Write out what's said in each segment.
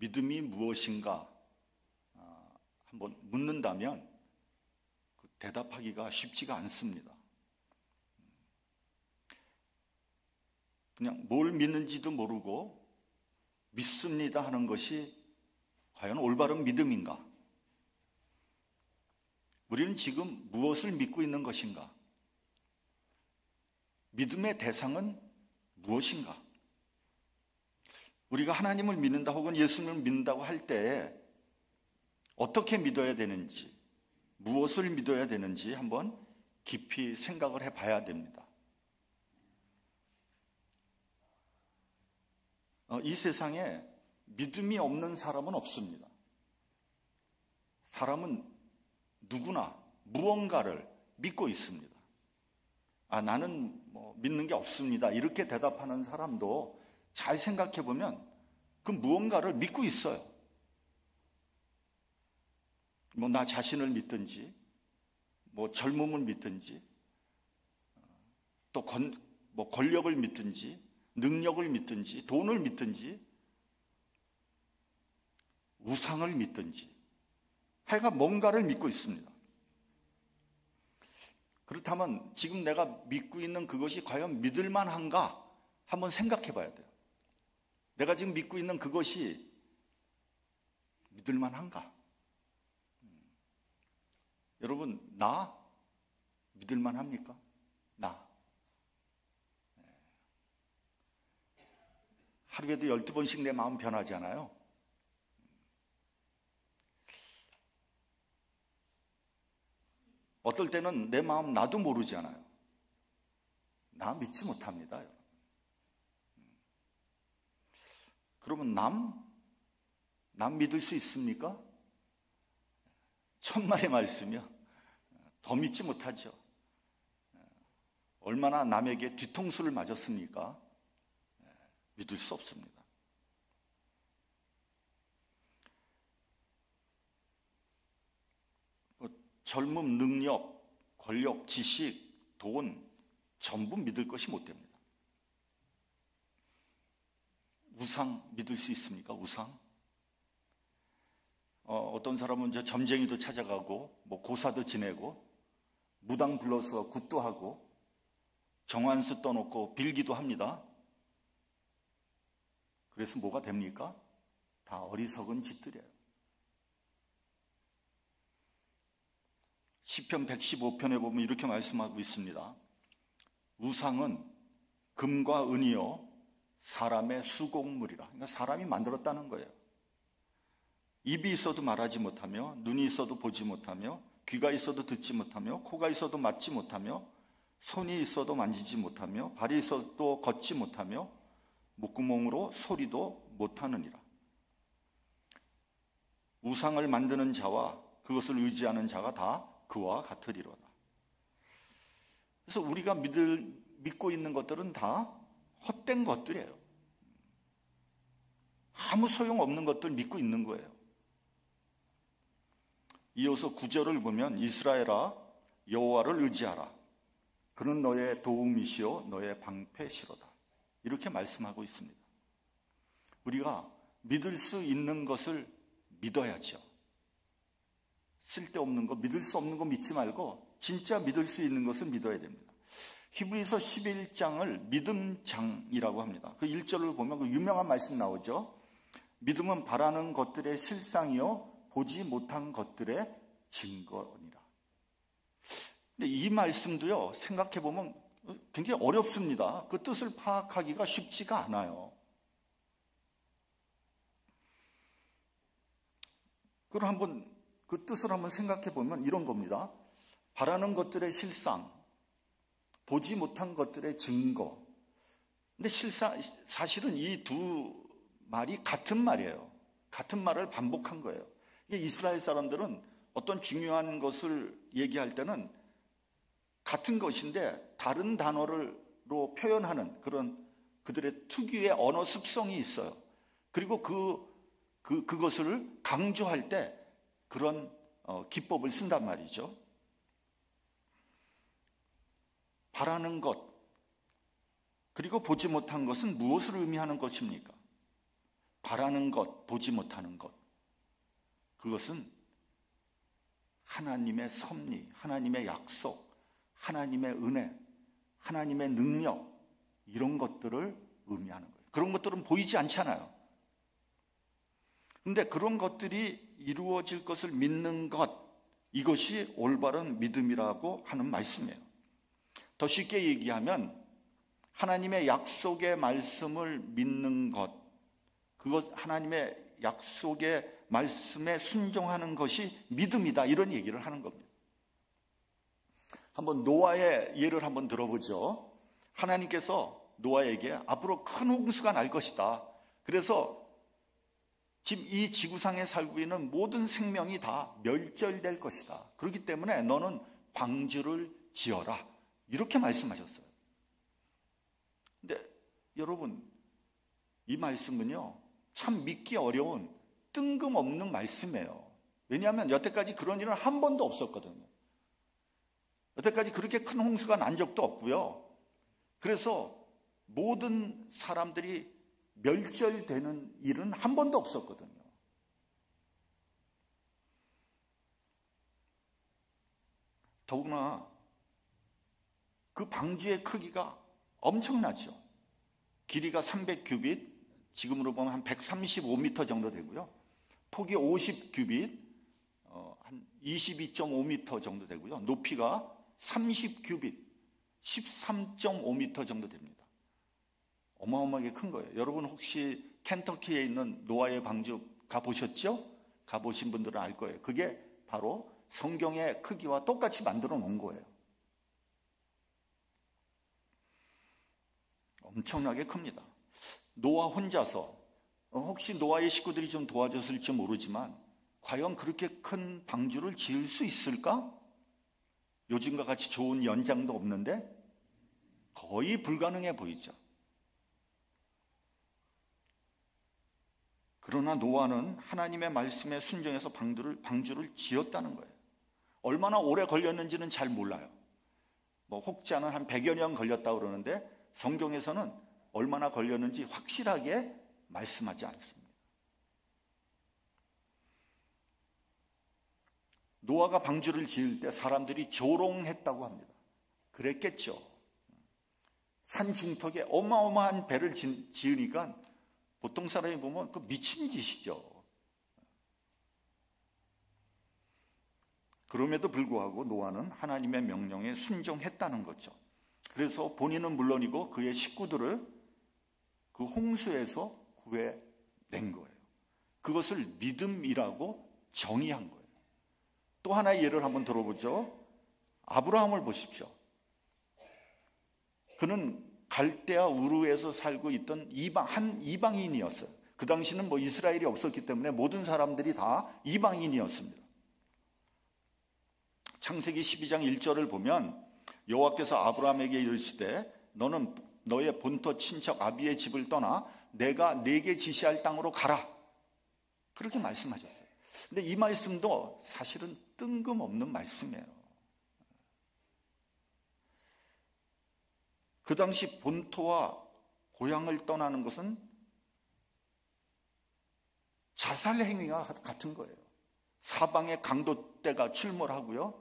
믿음이 무엇인가 한번 묻는다면 대답하기가 쉽지가 않습니다. 그냥 뭘 믿는지도 모르고 믿습니다 하는 것이 과연 올바른 믿음인가? 우리는 지금 무엇을 믿고 있는 것인가? 믿음의 대상은 무엇인가? 우리가 하나님을 믿는다 혹은 예수님을 믿는다고 할 때 어떻게 믿어야 되는지, 무엇을 믿어야 되는지 한번 깊이 생각을 해봐야 됩니다. 이 세상에 믿음이 없는 사람은 없습니다. 사람은 누구나 무언가를 믿고 있습니다. 나는 믿는 게 없습니다. 이렇게 대답하는 사람도 잘 생각해 보면 그 무언가를 믿고 있어요. 나 자신을 믿든지, 젊음을 믿든지, 또 권력을 믿든지, 능력을 믿든지, 돈을 믿든지, 우상을 믿든지, 하여간 뭔가를 믿고 있습니다. 그렇다면 지금 내가 믿고 있는 그것이 과연 믿을 만한가? 한번 생각해 봐야 돼요. 내가 지금 믿고 있는 그것이 믿을 만한가? 여러분, 나 믿을 만합니까? 나. 하루에도 12번씩 내 마음 변하지 않아요? 어떨 때는 내 마음 나도 모르지 않아요. 나 믿지 못합니다. 그러면 남 믿을 수 있습니까? 천만의 말씀이요. 더 믿지 못하죠. 얼마나 남에게 뒤통수를 맞았습니까? 믿을 수 없습니다. 젊음, 능력, 권력, 지식, 돈 전부 믿을 것이 못 됩니다. 우상 믿을 수 있습니까? 우상? 어떤 사람은 이제 점쟁이도 찾아가고 고사도 지내고 무당 불러서 굿도 하고 정환수 떠놓고 빌기도 합니다. 그래서 뭐가 됩니까? 다 어리석은 짓들이에요. 시편 115편에 보면 이렇게 말씀하고 있습니다. 우상은 금과 은이요 사람의 수곡물이라. 그러니까 사람이 만들었다는 거예요. 입이 있어도 말하지 못하며, 눈이 있어도 보지 못하며, 귀가 있어도 듣지 못하며, 코가 있어도 맡지 못하며, 손이 있어도 만지지 못하며, 발이 있어도 걷지 못하며, 목구멍으로 소리도 못하느니라. 우상을 만드는 자와 그것을 의지하는 자가 다 그와 같으리로다. 그래서 우리가 믿고 있는 것들은 다 헛된 것들이에요. 아무 소용없는 것들 믿고 있는 거예요. 이어서 9절을 보면 이스라엘아 여호와를 의지하라. 그는 너의 도움이시요 너의 방패시로다. 이렇게 말씀하고 있습니다. 우리가 믿을 수 있는 것을 믿어야죠. 쓸데없는 거, 믿을 수 없는 거 믿지 말고 진짜 믿을 수 있는 것을 믿어야 됩니다. 히브리서 11장을 믿음장이라고 합니다. 그 1절을 보면 그 유명한 말씀 나오죠. 믿음은 바라는 것들의 실상이요 보지 못한 것들의 증거니라. 근데 이 말씀도요, 생각해보면 굉장히 어렵습니다. 그 뜻을 파악하기가 쉽지가 않아요. 그럼 그 뜻을 한번 생각해보면 이런 겁니다. 바라는 것들의 실상, 보지 못한 것들의 증거. 근데 사실은 이 두 말이 같은 말이에요. 같은 말을 반복한 거예요. 이스라엘 사람들은 어떤 중요한 것을 얘기할 때는 같은 것인데 다른 단어로 표현하는 그런 그들의 특유의 언어 습성이 있어요. 그리고 그것을 강조할 때 그런 기법을 쓴단 말이죠. 바라는 것, 그리고 보지 못한 것은 무엇을 의미하는 것입니까? 바라는 것, 보지 못하는 것, 그것은 하나님의 섭리, 하나님의 약속, 하나님의 은혜, 하나님의 능력, 이런 것들을 의미하는 거예요. 그런 것들은 보이지 않잖아요. 그런데 그런 것들이 이루어질 것을 믿는 것, 이것이 올바른 믿음이라고 하는 말씀이에요. 더 쉽게 얘기하면 하나님의 약속의 말씀을 믿는 것, 그것 하나님의 약속의 말씀에 순종하는 것이 믿음이다, 이런 얘기를 하는 겁니다. 한번 노아의 예를 한번 들어보죠. 하나님께서 노아에게 앞으로 큰 홍수가 날 것이다. 그래서 지금 이 지구상에 살고 있는 모든 생명이 다 멸절될 것이다. 그렇기 때문에 너는 방주를 지어라, 이렇게 말씀하셨어요. 근데 여러분, 이 말씀은요, 참 믿기 어려운 뜬금없는 말씀이에요. 왜냐하면 여태까지 그런 일은 한 번도 없었거든요. 여태까지 그렇게 큰 홍수가 난 적도 없고요. 그래서 모든 사람들이 멸절되는 일은 한 번도 없었거든요. 더구나 그 방주의 크기가 엄청나죠. 길이가 300규빗, 지금으로 보면 한 135m 정도 되고요. 폭이 50규빗, 한 22.5m 정도 되고요. 높이가 30규빗, 13.5m 정도 됩니다. 어마어마하게 큰 거예요. 여러분 혹시 켄터키에 있는 노아의 방주 가보셨죠? 가보신 분들은 알 거예요. 그게 바로 성경의 크기와 똑같이 만들어 놓은 거예요. 엄청나게 큽니다. 노아 혼자서, 혹시 노아의 식구들이 좀 도와줬을지 모르지만 과연 그렇게 큰 방주를 지을 수 있을까? 요즘과 같이 좋은 연장도 없는데 거의 불가능해 보이죠. 그러나 노아는 하나님의 말씀에 순종해서 방주를 지었다는 거예요. 얼마나 오래 걸렸는지는 잘 몰라요. 혹자는 한 100여 년 걸렸다고 그러는데 성경에서는 얼마나 걸렸는지 확실하게 말씀하지 않습니다. 노아가 방주를 지을 때 사람들이 조롱했다고 합니다. 그랬겠죠. 산 중턱에 어마어마한 배를 지으니까 보통 사람이 보면 그 미친 짓이죠. 그럼에도 불구하고 노아는 하나님의 명령에 순종했다는 거죠. 그래서 본인은 물론이고 그의 식구들을 그 홍수에서 구해낸 거예요. 그것을 믿음이라고 정의한 거예요. 또 하나의 예를 한번 들어보죠. 아브라함을 보십시오. 그는 갈대아 우르에서 살고 있던 한 이방인이었어요. 그 당시는 이스라엘이 없었기 때문에 모든 사람들이 다 이방인이었습니다. 창세기 12장 1절을 보면 여호와께서 아브라함에게 이르시되 너는 너의 본토 친척 아비의 집을 떠나 내가 네게 지시할 땅으로 가라, 그렇게 말씀하셨어요. 근데 이 말씀도 사실은 뜬금없는 말씀이에요. 그 당시 본토와 고향을 떠나는 것은 자살 행위와 같은 거예요. 사방에 강도떼가 출몰하고요.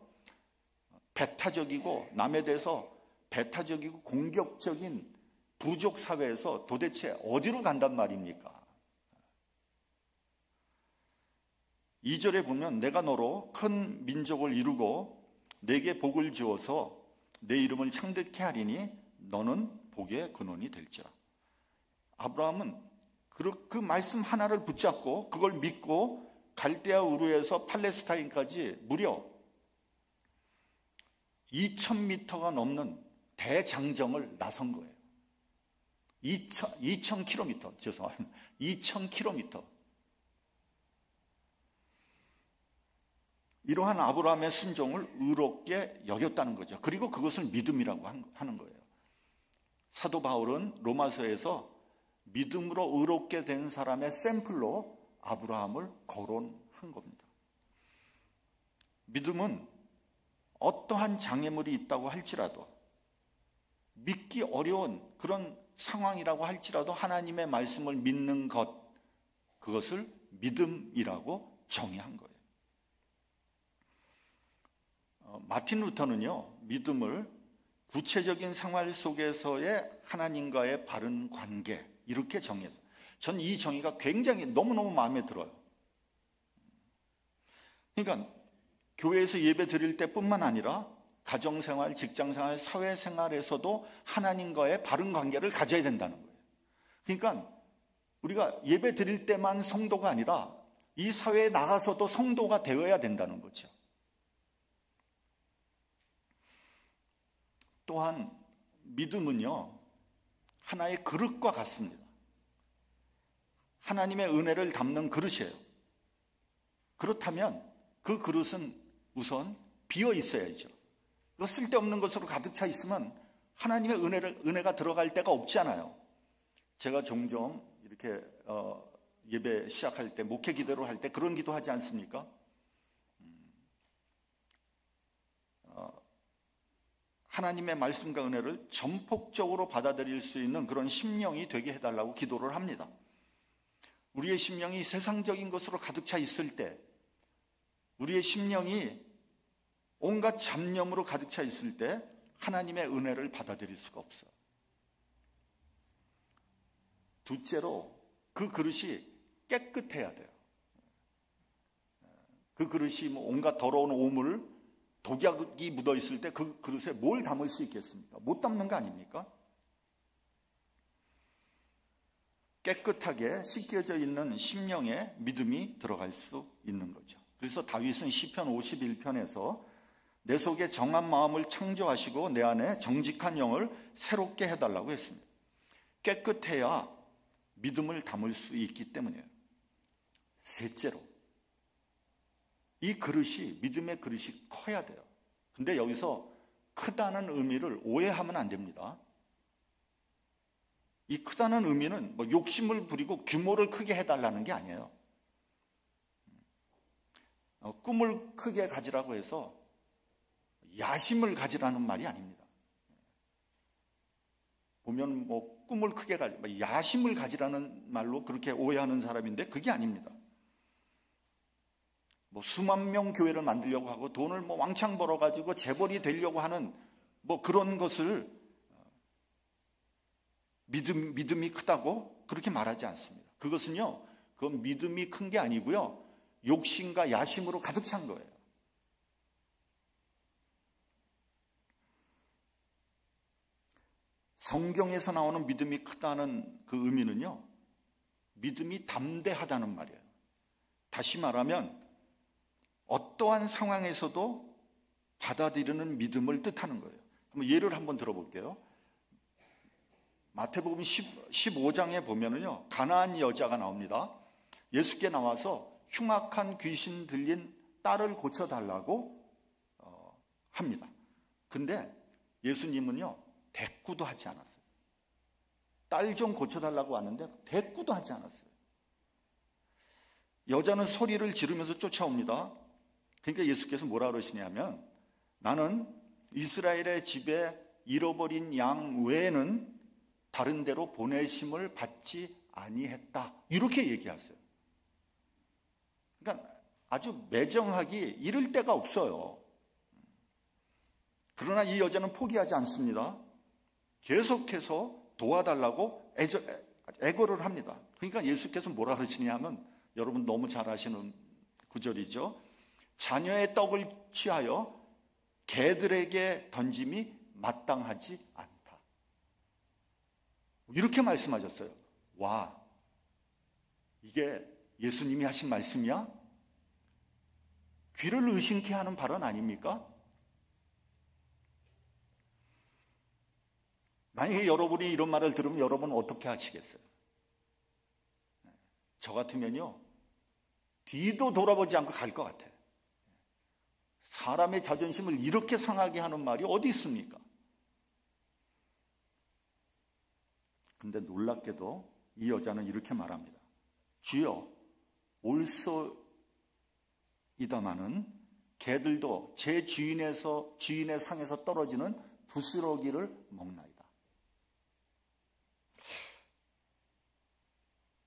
배타적이고 남에 대해서 배타적이고 공격적인 부족 사회에서 도대체 어디로 간단 말입니까? 2절에 보면 내가 너로 큰 민족을 이루고 내게 복을 주어서 내 이름을 창대케 하리니 너는 복의 근원이 될지라. 아브라함은 그 말씀 하나를 붙잡고 그걸 믿고 갈대아 우르에서 팔레스타인까지 무려 2,000m가 넘는 대장정을 나선 거예요. 2,000km, 죄송합니다. 2,000km. 이러한 아브라함의 순종을 의롭게 여겼다는 거죠. 그리고 그것을 믿음이라고 하는 거예요. 사도 바울은 로마서에서 믿음으로 의롭게 된 사람의 샘플로 아브라함을 거론한 겁니다. 믿음은 어떠한 장애물이 있다고 할지라도, 믿기 어려운 그런 상황이라고 할지라도 하나님의 말씀을 믿는 것, 그것을 믿음이라고 정의한 거예요. 마틴 루터는요, 믿음을 구체적인 생활 속에서의 하나님과의 바른 관계, 이렇게 정의했어요. 전 이 정의가 굉장히 너무너무 마음에 들어요. 그러니까 교회에서 예배 드릴 때뿐만 아니라 가정생활, 직장생활, 사회생활에서도 하나님과의 바른 관계를 가져야 된다는 거예요. 그러니까 우리가 예배 드릴 때만 성도가 아니라 이 사회에 나가서도 성도가 되어야 된다는 거죠. 또한 믿음은요, 하나의 그릇과 같습니다. 하나님의 은혜를 담는 그릇이에요. 그렇다면 그 그릇은 우선 비어 있어야죠. 쓸데없는 것으로 가득 차 있으면 하나님의 은혜가 들어갈 데가 없잖아요. 제가 종종 이렇게 예배 시작할 때, 목회 기도를 할 때 그런 기도하지 않습니까? 하나님의 말씀과 은혜를 전폭적으로 받아들일 수 있는 그런 심령이 되게 해달라고 기도를 합니다. 우리의 심령이 세상적인 것으로 가득 차 있을 때, 우리의 심령이 온갖 잡념으로 가득 차 있을 때 하나님의 은혜를 받아들일 수가 없어요. 둘째로 그 그릇이 깨끗해야 돼요. 그 그릇이 온갖 더러운 오물, 독약이 묻어 있을 때 그 그릇에 뭘 담을 수 있겠습니까? 못 담는 거 아닙니까? 깨끗하게 씻겨져 있는 심령에 믿음이 들어갈 수 있는 거죠. 그래서 다윗은 시편 51편에서 내 속에 정한 마음을 창조하시고 내 안에 정직한 영을 새롭게 해달라고 했습니다. 깨끗해야 믿음을 담을 수 있기 때문이에요. 셋째로, 이 그릇이, 믿음의 그릇이 커야 돼요. 근데 여기서 크다는 의미를 오해하면 안 됩니다. 이 크다는 의미는 뭐 욕심을 부리고 규모를 크게 해달라는 게 아니에요. 꿈을 크게 가지라고 해서 야심을 가지라는 말이 아닙니다. 보면 뭐 꿈을 크게 야심을 가지라는 말로 그렇게 오해하는 사람인데 그게 아닙니다. 뭐 수만 명 교회를 만들려고 하고 돈을 뭐 왕창 벌어가지고 재벌이 되려고 하는 뭐 그런 것을 믿음이 크다고 그렇게 말하지 않습니다. 그것은요, 그건 믿음이 큰 게 아니고요, 욕심과 야심으로 가득 찬 거예요. 성경에서 나오는 믿음이 크다는 그 의미는요, 믿음이 담대하다는 말이에요. 다시 말하면 어떠한 상황에서도 받아들이는 믿음을 뜻하는 거예요. 한번 예를 한번 들어볼게요. 마태복음 15장에 보면은요, 가나안 여자가 나옵니다. 예수께 나와서 흉악한 귀신 들린 딸을 고쳐달라고 합니다. 근데 예수님은요, 대꾸도 하지 않았어요. 딸 좀 고쳐달라고 왔는데 대꾸도 하지 않았어요. 여자는 소리를 지르면서 쫓아옵니다. 그러니까 예수께서 뭐라 그러시냐면, 나는 이스라엘의 집에 잃어버린 양 외에는 다른 데로 보내심을 받지 아니했다, 이렇게 얘기하세요. 그러니까 아주 매정하기 이를 데가 없어요. 그러나 이 여자는 포기하지 않습니다. 계속해서 도와달라고 애걸을 합니다. 그러니까 예수께서 뭐라 그러시냐면, 여러분 너무 잘 아시는 구절이죠. 자녀의 떡을 취하여 개들에게 던짐이 마땅하지 않다, 이렇게 말씀하셨어요. 와, 이게 예수님이 하신 말씀이야? 귀를 의심케 하는 발언 아닙니까? 만약에 여러분이 이런 말을 들으면 여러분은 어떻게 하시겠어요? 저 같으면요, 뒤도 돌아보지 않고 갈 것 같아요. 사람의 자존심을 이렇게 상하게 하는 말이 어디 있습니까? 근데 놀랍게도 이 여자는 이렇게 말합니다. 주여, 옳소이다마는 개들도 제 주인의 상에서 떨어지는 부스러기를 먹나이다.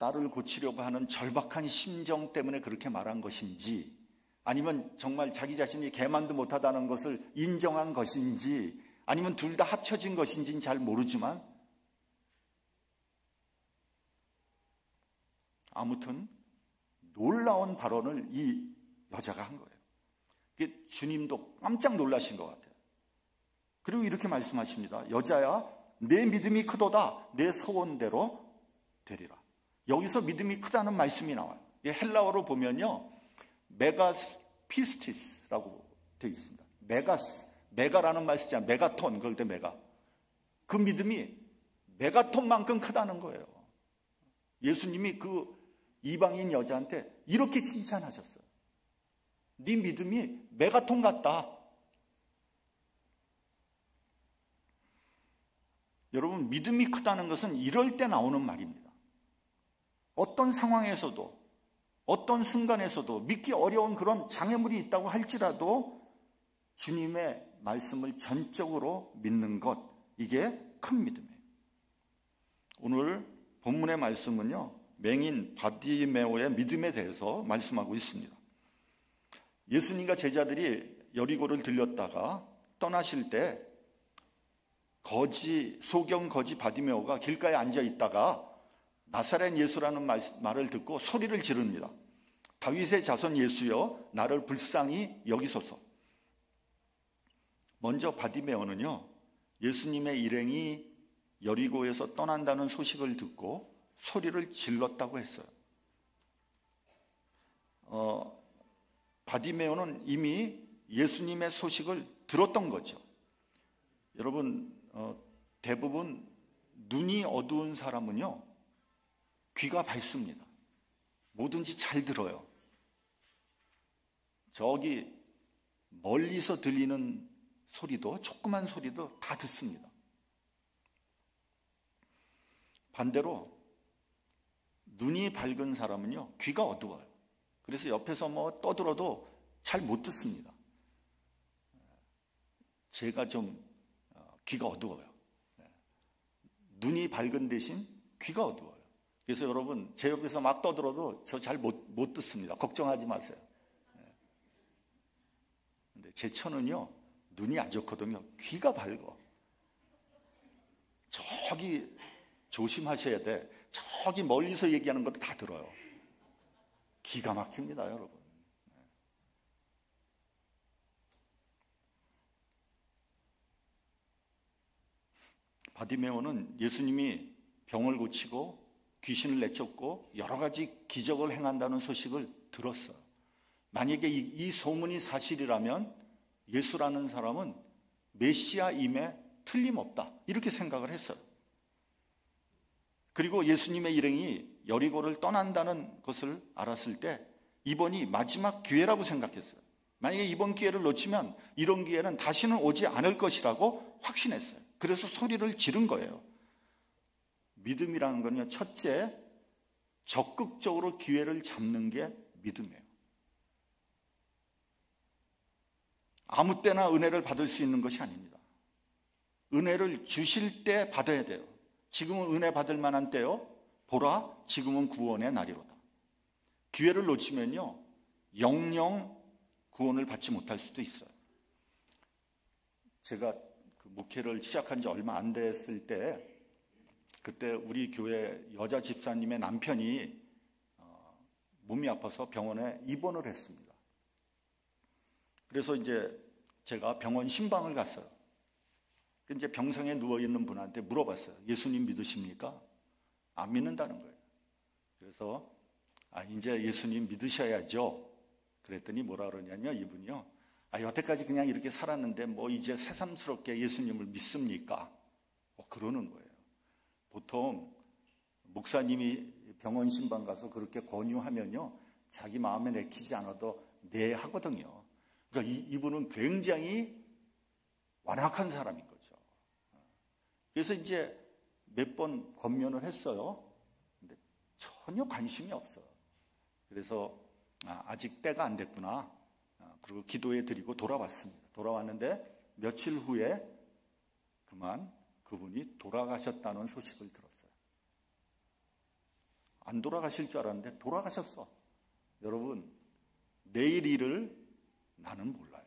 나를 고치려고 하는 절박한 심정 때문에 그렇게 말한 것인지, 아니면 정말 자기 자신이 개만도 못하다는 것을 인정한 것인지, 아니면 둘 다 합쳐진 것인지는 잘 모르지만 아무튼 놀라운 발언을 이 여자가 한 거예요. 이게 주님도 깜짝 놀라신 것 같아요. 그리고 이렇게 말씀하십니다. 여자야, 내 믿음이 크도다. 내 소원대로 되리라. 여기서 믿음이 크다는 말씀이 나와요. 헬라어로 보면요, 메가스 피스티스라고 되어 있습니다. 메가라는 말 쓰지 않아요. 메가톤, 그럴 때 메가. 그 믿음이 메가톤만큼 크다는 거예요. 예수님이 그 이방인 여자한테 이렇게 칭찬하셨어요. 네 믿음이 메가톤 같다. 여러분, 믿음이 크다는 것은 이럴 때 나오는 말입니다. 어떤 상황에서도, 어떤 순간에서도, 믿기 어려운 그런 장애물이 있다고 할지라도 주님의 말씀을 전적으로 믿는 것, 이게 큰 믿음이에요. 오늘 본문의 말씀은요, 맹인 바디메오의 믿음에 대해서 말씀하고 있습니다. 예수님과 제자들이 여리고를 들렸다가 떠나실 때 소경 거지 바디메오가 길가에 앉아 있다가 나사렛 예수라는 말을 듣고 소리를 지릅니다. 다윗의 자손 예수여, 나를 불쌍히 여기소서. 먼저 바디메오는요, 예수님의 일행이 여리고에서 떠난다는 소식을 듣고 소리를 질렀다고 했어요. 바디메오는 이미 예수님의 소식을 들었던 거죠. 여러분, 대부분 눈이 어두운 사람은요, 귀가 밝습니다. 뭐든지 잘 들어요. 저기 멀리서 들리는 소리도, 조그만 소리도 다 듣습니다. 반대로 눈이 밝은 사람은요, 귀가 어두워요. 그래서 옆에서 뭐 떠들어도 잘 못 듣습니다. 제가 좀 귀가 어두워요. 눈이 밝은 대신 귀가 어두워요. 그래서 여러분, 제 옆에서 막 떠들어도 저 잘 못 듣습니다. 걱정하지 마세요. 근데 제 처는요, 눈이 안 좋거든요. 귀가 밝어. 저기 조심하셔야 돼. 저기 멀리서 얘기하는 것도 다 들어요. 기가 막힙니다, 여러분. 바디메오는 예수님이 병을 고치고 귀신을 내쫓고 여러 가지 기적을 행한다는 소식을 들었어요. 만약에 이 소문이 사실이라면 예수라는 사람은 메시아임에 틀림없다, 이렇게 생각을 했어요. 그리고 예수님의 일행이 여리고를 떠난다는 것을 알았을 때 이번이 마지막 기회라고 생각했어요. 만약에 이번 기회를 놓치면 이런 기회는 다시는 오지 않을 것이라고 확신했어요. 그래서 소리를 지른 거예요. 믿음이라는 건요, 첫째, 적극적으로 기회를 잡는 게 믿음이에요. 아무 때나 은혜를 받을 수 있는 것이 아닙니다. 은혜를 주실 때 받아야 돼요. 지금은 은혜 받을 만한 때요, 보라, 지금은 구원의 날이로다. 기회를 놓치면요, 영영 구원을 받지 못할 수도 있어요. 제가 그 목회를 시작한 지 얼마 안 됐을 때, 그때 우리 교회 여자 집사님의 남편이 몸이 아파서 병원에 입원을 했습니다. 그래서 이제 제가 병원 신방을 갔어요. 이제 병상에 누워있는 분한테 물어봤어요. 예수님 믿으십니까? 안 믿는다는 거예요. 그래서 이제 예수님 믿으셔야죠. 그랬더니 뭐라 그러냐면요, 이분이요, 여태까지 그냥 이렇게 살았는데 뭐 이제 새삼스럽게 예수님을 믿습니까? 그러는 거예요. 보통 목사님이 병원 신방 가서 그렇게 권유하면요, 자기 마음에 내키지 않아도 네 하거든요. 그러니까 이분은 굉장히 완악한 사람인 거죠. 그래서 이제 몇 번 권면을 했어요. 근데 전혀 관심이 없어요. 그래서 아직 때가 안 됐구나. 그리고 기도해 드리고 돌아왔습니다. 돌아왔는데 며칠 후에 그만 그분이 돌아가셨다는 소식을 들었어요. 안 돌아가실 줄 알았는데 돌아가셨어. 여러분, 내일 일을 나는 몰라요.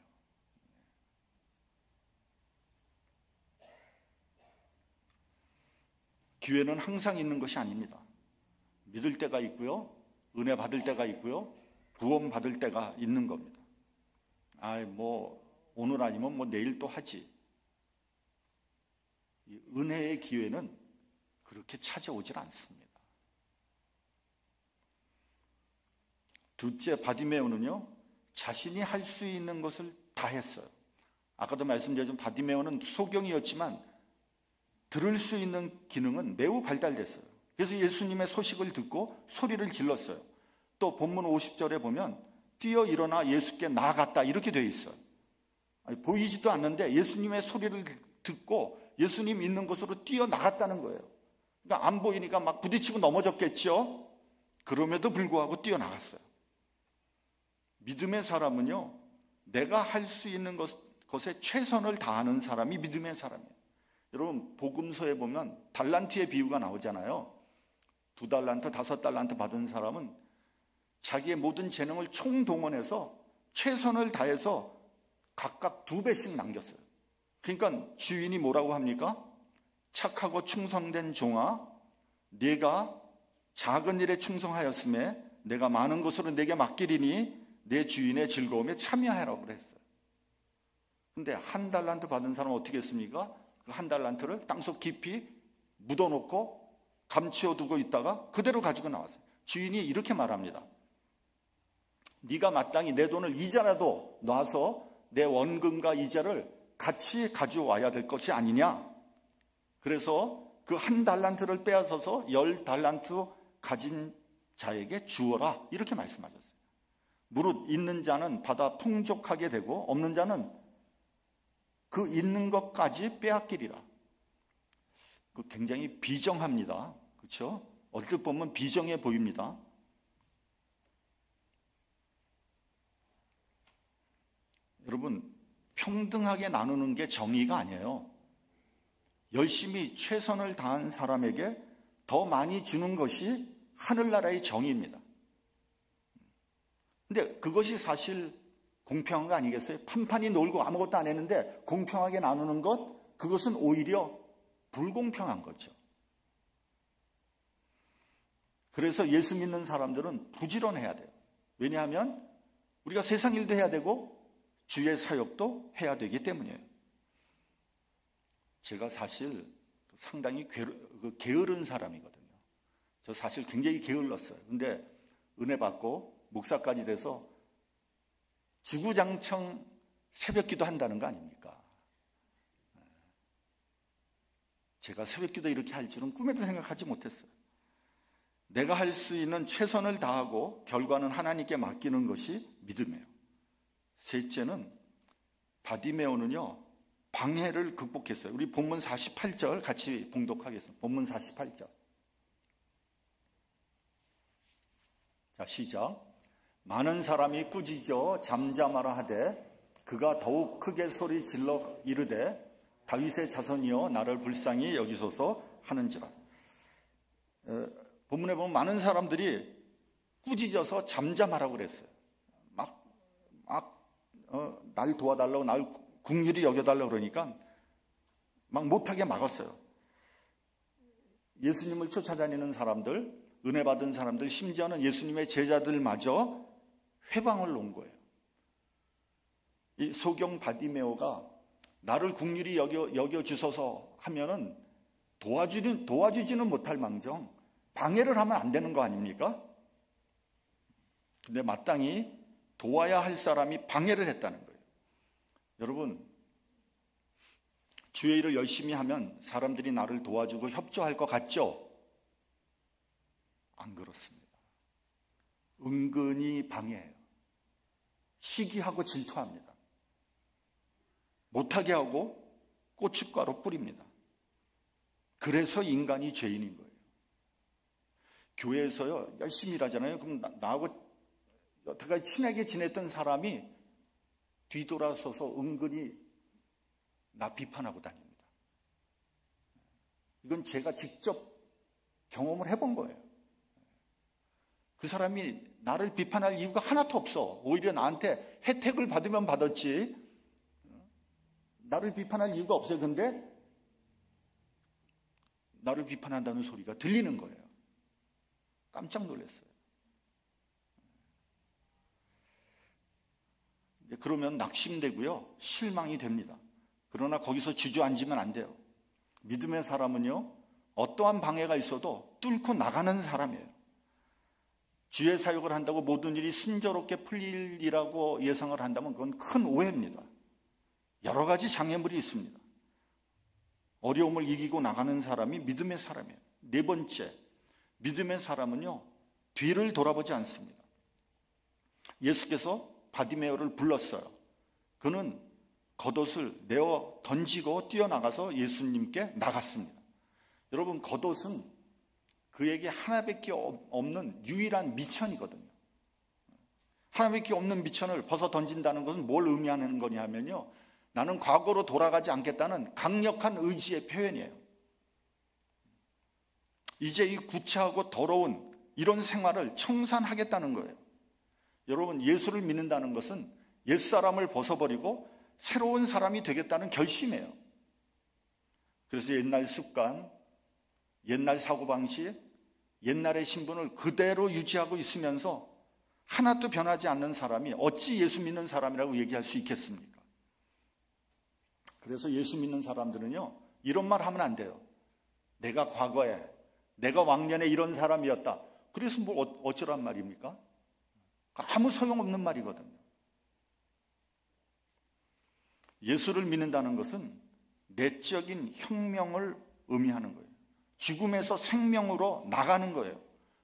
기회는 항상 있는 것이 아닙니다. 믿을 때가 있고요, 은혜 받을 때가 있고요, 구원 받을 때가 있는 겁니다. 오늘 아니면 내일 또 하지. 이 은혜의 기회는 그렇게 찾아오질 않습니다. 둘째, 바디메오는요, 자신이 할 수 있는 것을 다 했어요. 아까도 말씀드렸지만 바디메오는 소경이었지만 들을 수 있는 기능은 매우 발달됐어요. 그래서 예수님의 소식을 듣고 소리를 질렀어요. 또 본문 50절에 보면 뛰어 일어나 예수께 나아갔다 이렇게 되어 있어요. 보이지도 않는데 예수님의 소리를 듣고 예수님 있는 곳으로 뛰어 나갔다는 거예요. 그러니까 안 보이니까 막 부딪히고 넘어졌겠죠. 그럼에도 불구하고 뛰어 나갔어요. 믿음의 사람은요, 내가 할 수 있는 것에 최선을 다하는 사람이 믿음의 사람이에요. 여러분, 복음서에 보면 달란트의 비유가 나오잖아요. 2달란트, 5달란트 받은 사람은 자기의 모든 재능을 총동원해서 최선을 다해서 각각 2배씩 남겼어요. 그러니까 주인이 뭐라고 합니까? 착하고 충성된 종아, 네가 작은 일에 충성하였음에 내가 많은 것으로 내게 맡기리니 내 주인의 즐거움에 참여하라고 그랬어요. 근데 1달란트 받은 사람은 어떻게 했습니까? 그 1달란트를 땅속 깊이 묻어놓고 감추어두고 있다가 그대로 가지고 나왔어요. 주인이 이렇게 말합니다. 네가 마땅히 내 돈을 이자라도 놔서 내 원금과 이자를 같이 가져와야 될 것이 아니냐. 그래서 그 1달란트를 빼앗아서 10달란트 가진 자에게 주어라 이렇게 말씀하셨어요. 무릇 있는 자는 받아 풍족하게 되고 없는 자는 그 있는 것까지 빼앗기리라. 굉장히 비정합니다. 그렇죠? 얼핏 보면 비정해 보입니다. 여러분, 평등하게 나누는 게 정의가 아니에요. 열심히 최선을 다한 사람에게 더 많이 주는 것이 하늘나라의 정의입니다. 근데 그것이 사실 공평한 거 아니겠어요? 판판이 놀고 아무것도 안 했는데 공평하게 나누는 것, 그것은 오히려 불공평한 거죠. 그래서 예수 믿는 사람들은 부지런해야 돼요. 왜냐하면 우리가 세상 일도 해야 되고 주의 사역도 해야 되기 때문이에요. 제가 사실 상당히 게으른 사람이거든요. 저 사실 굉장히 게을렀어요. 근데 은혜 받고 목사까지 돼서 주구장창 새벽기도 한다는 거 아닙니까? 제가 새벽기도 이렇게 할 줄은 꿈에도 생각하지 못했어요. 내가 할 수 있는 최선을 다하고 결과는 하나님께 맡기는 것이 믿음이에요. 셋째는 바디메오는요, 방해를 극복했어요. 우리 본문 48절 같이 봉독하겠습니다. 본문 48절. 자, 시작. 많은 사람이 꾸짖어 잠잠하라 하되 그가 더욱 크게 소리 질러 이르되 다윗의 자손이여 나를 불쌍히 여기소서 하는지라. 본문에 보면 많은 사람들이 꾸짖어서 잠잠하라고 그랬어요. 날 도와달라고, 날 긍휼히 여겨달라고 그러니까 막 못하게 막았어요. 예수님을 쫓아다니는 사람들, 은혜 받은 사람들, 심지어는 예수님의 제자들마저 회방을 놓은 거예요. 이 소경 바디메오가 나를 긍휼히 여겨주소서 하면은 도와주지는 못할 망정 방해를 하면 안 되는 거 아닙니까? 근데 마땅히 도와야 할 사람이 방해를 했다는 거예요. 여러분, 주의 일을 열심히 하면 사람들이 나를 도와주고 협조할 것 같죠? 안 그렇습니다. 은근히 방해해요. 시기하고 질투합니다. 못하게 하고 고춧가루 뿌립니다. 그래서 인간이 죄인인 거예요. 교회에서요, 열심히 일하잖아요. 그럼 나하고 여태까지 친하게 지냈던 사람이 뒤돌아서서 은근히 나 비판하고 다닙니다. 이건 제가 직접 경험을 해본 거예요. 그 사람이 나를 비판할 이유가 하나도 없어. 오히려 나한테 혜택을 받으면 받았지 나를 비판할 이유가 없어요. 근데 나를 비판한다는 소리가 들리는 거예요. 깜짝 놀랐어요. 그러면 낙심되고요, 실망이 됩니다. 그러나 거기서 주저앉으면 안 돼요. 믿음의 사람은요, 어떠한 방해가 있어도 뚫고 나가는 사람이에요. 주의 사역을 한다고 모든 일이 순조롭게 풀리리라고 예상을 한다면 그건 큰 오해입니다. 여러 가지 장애물이 있습니다. 어려움을 이기고 나가는 사람이 믿음의 사람이에요. 네 번째, 믿음의 사람은요, 뒤를 돌아보지 않습니다. 예수께서 바디메오를 불렀어요. 그는 겉옷을 내어 던지고 뛰어나가서 예수님께 나갔습니다. 여러분, 겉옷은 그에게 하나밖에 없는 유일한 미천이거든요. 하나밖에 없는 미천을 벗어 던진다는 것은 뭘 의미하는 거냐 하면요, 나는 과거로 돌아가지 않겠다는 강력한 의지의 표현이에요. 이제 이 구차하고 더러운 이런 생활을 청산하겠다는 거예요. 여러분, 예수를 믿는다는 것은 옛사람을 벗어버리고 새로운 사람이 되겠다는 결심이에요. 그래서 옛날 습관, 옛날 사고방식, 옛날의 신분을 그대로 유지하고 있으면서 하나도 변하지 않는 사람이 어찌 예수 믿는 사람이라고 얘기할 수 있겠습니까? 그래서 예수 믿는 사람들은요, 이런 말 하면 안 돼요. 내가 과거에, 내가 왕년에 이런 사람이었다. 그래서 뭐 어쩌란 말입니까? 아무 소용없는 말이거든요. 예수를 믿는다는 것은 내적인 혁명을 의미하는 거예요. 죽음에서 생명으로 나가는 거예요.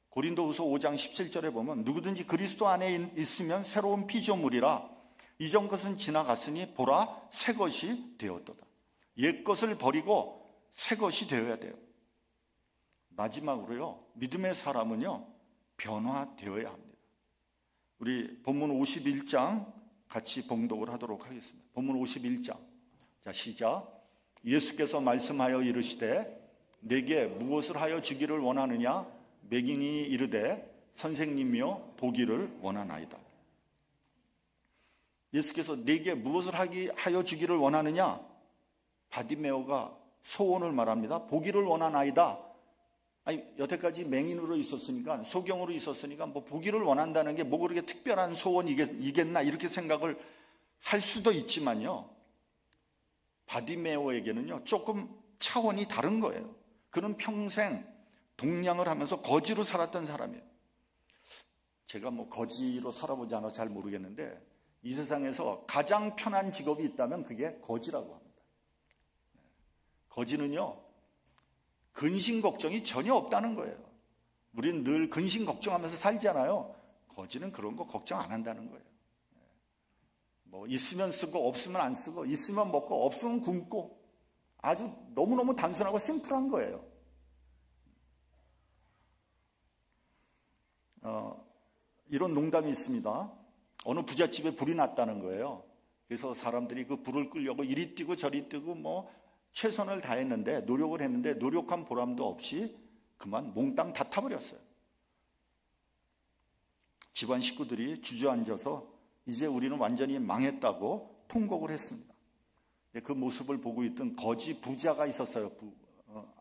고린도후서 5장 17절에 보면 누구든지 그리스도 안에 있으면 새로운 피조물이라 이전 것은 지나갔으니 보라 새 것이 되었도다. 옛 것을 버리고 새 것이 되어야 돼요. 마지막으로요, 믿음의 사람은요, 변화되어야 합니다. 우리 본문 51장 같이 봉독을 하도록 하겠습니다. 본문 51장. 자, 시작. 예수께서 말씀하여 이르시되 내게 무엇을 하여 주기를 원하느냐? 매긴이 이르되 선생님이여 보기를 원하나이다. 예수께서 내게 무엇을 하여 주기를 원하느냐? 바디메오가 소원을 말합니다. 보기를 원하나이다. 아니, 여태까지 맹인으로 있었으니까, 소경으로 있었으니까 뭐 보기를 원한다는 게 뭐 그렇게 특별한 소원이겠나 이렇게 생각을 할 수도 있지만요, 바디메오에게는요 조금 차원이 다른 거예요. 그는 평생 동냥을 하면서 거지로 살았던 사람이에요. 제가 뭐 거지로 살아보지 않아서 잘 모르겠는데 이 세상에서 가장 편한 직업이 있다면 그게 거지라고 합니다. 거지는요, 근심 걱정이 전혀 없다는 거예요. 우리는 늘 근심 걱정하면서 살잖아요. 거지는 그런 거 걱정 안 한다는 거예요. 뭐 있으면 쓰고 없으면 안 쓰고, 있으면 먹고 없으면 굶고, 아주 너무너무 단순하고 심플한 거예요. 이런 농담이 있습니다. 어느 부잣집에 불이 났다는 거예요. 그래서 사람들이 그 불을 끄려고 이리 뛰고 저리 뛰고 뭐 최선을 다했는데, 노력을 했는데 노력한 보람도 없이 그만 몽땅 다 타버렸어요. 집안 식구들이 주저앉아서 이제 우리는 완전히 망했다고 통곡을 했습니다. 그 모습을 보고 있던 거지 부자가 있었어요.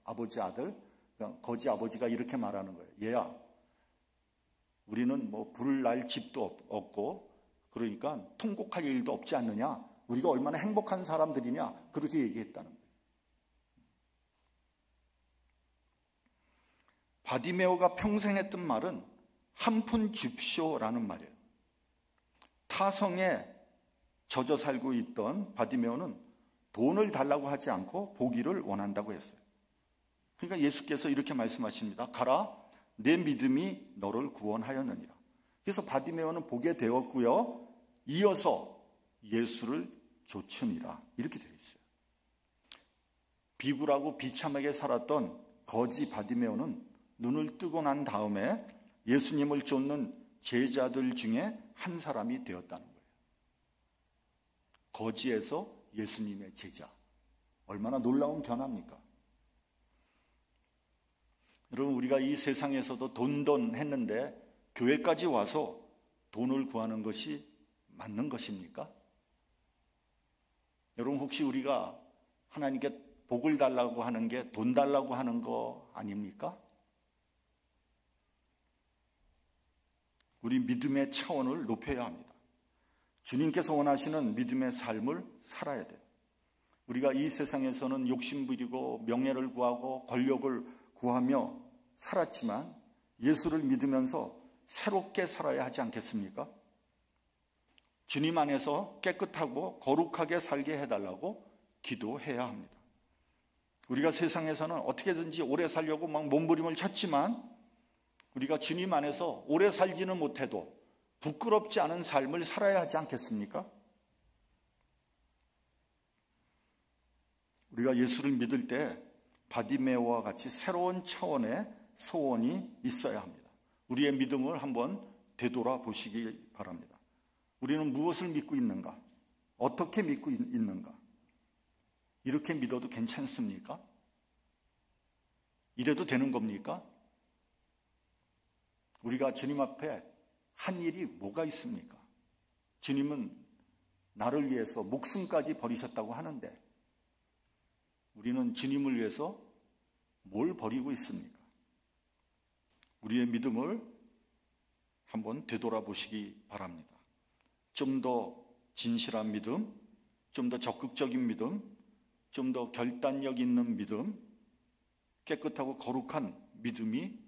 아버지 아들. 그러니까 거지 아버지가 이렇게 말하는 거예요. 얘야, 우리는 뭐 불을 날 집도 없고 그러니까 통곡할 일도 없지 않느냐? 우리가 얼마나 행복한 사람들이냐? 그렇게 얘기했다는 거예요. 바디메오가 평생 했던 말은 한 푼 줍쇼라는 말이에요. 타성에 젖어 살고 있던 바디메오는 돈을 달라고 하지 않고 보기를 원한다고 했어요. 그러니까 예수께서 이렇게 말씀하십니다. 가라, 내 믿음이 너를 구원하였느니라. 그래서 바디메오는 보게 되었고요, 이어서 예수를 좇으니라 이렇게 되어 있어요. 비굴하고 비참하게 살았던 거지 바디메오는 눈을 뜨고 난 다음에 예수님을 쫓는 제자들 중에 한 사람이 되었다는 거예요. 거지에서 예수님의 제자. 얼마나 놀라운 변화입니까? 여러분, 우리가 이 세상에서도 돈돈했는데 교회까지 와서 돈을 구하는 것이 맞는 것입니까? 여러분, 혹시 우리가 하나님께 복을 달라고 하는 게 돈 달라고 하는 거 아닙니까? 우리 믿음의 차원을 높여야 합니다. 주님께서 원하시는 믿음의 삶을 살아야 돼요. 우리가 이 세상에서는 욕심부리고 명예를 구하고 권력을 구하며 살았지만 예수를 믿으면서 새롭게 살아야 하지 않겠습니까? 주님 안에서 깨끗하고 거룩하게 살게 해달라고 기도해야 합니다. 우리가 세상에서는 어떻게든지 오래 살려고 막 몸부림을 쳤지만 우리가 주님 안에서 오래 살지는 못해도 부끄럽지 않은 삶을 살아야 하지 않겠습니까? 우리가 예수를 믿을 때 바디메오와 같이 새로운 차원의 소원이 있어야 합니다. 우리의 믿음을 한번 되돌아보시기 바랍니다. 우리는 무엇을 믿고 있는가? 어떻게 믿고 있는가? 이렇게 믿어도 괜찮습니까? 이래도 되는 겁니까? 우리가 주님 앞에 한 일이 뭐가 있습니까? 주님은 나를 위해서 목숨까지 버리셨다고 하는데 우리는 주님을 위해서 뭘 버리고 있습니까? 우리의 믿음을 한번 되돌아보시기 바랍니다. 좀 더 진실한 믿음, 좀 더 적극적인 믿음, 좀 더 결단력 있는 믿음, 깨끗하고 거룩한 믿음이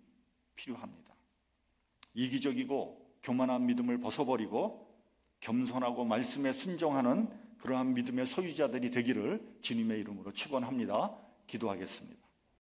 필요합니다. 이기적이고 교만한 믿음을 벗어버리고 겸손하고 말씀에 순종하는 그러한 믿음의 소유자들이 되기를 주님의 이름으로 축원합니다. 기도하겠습니다.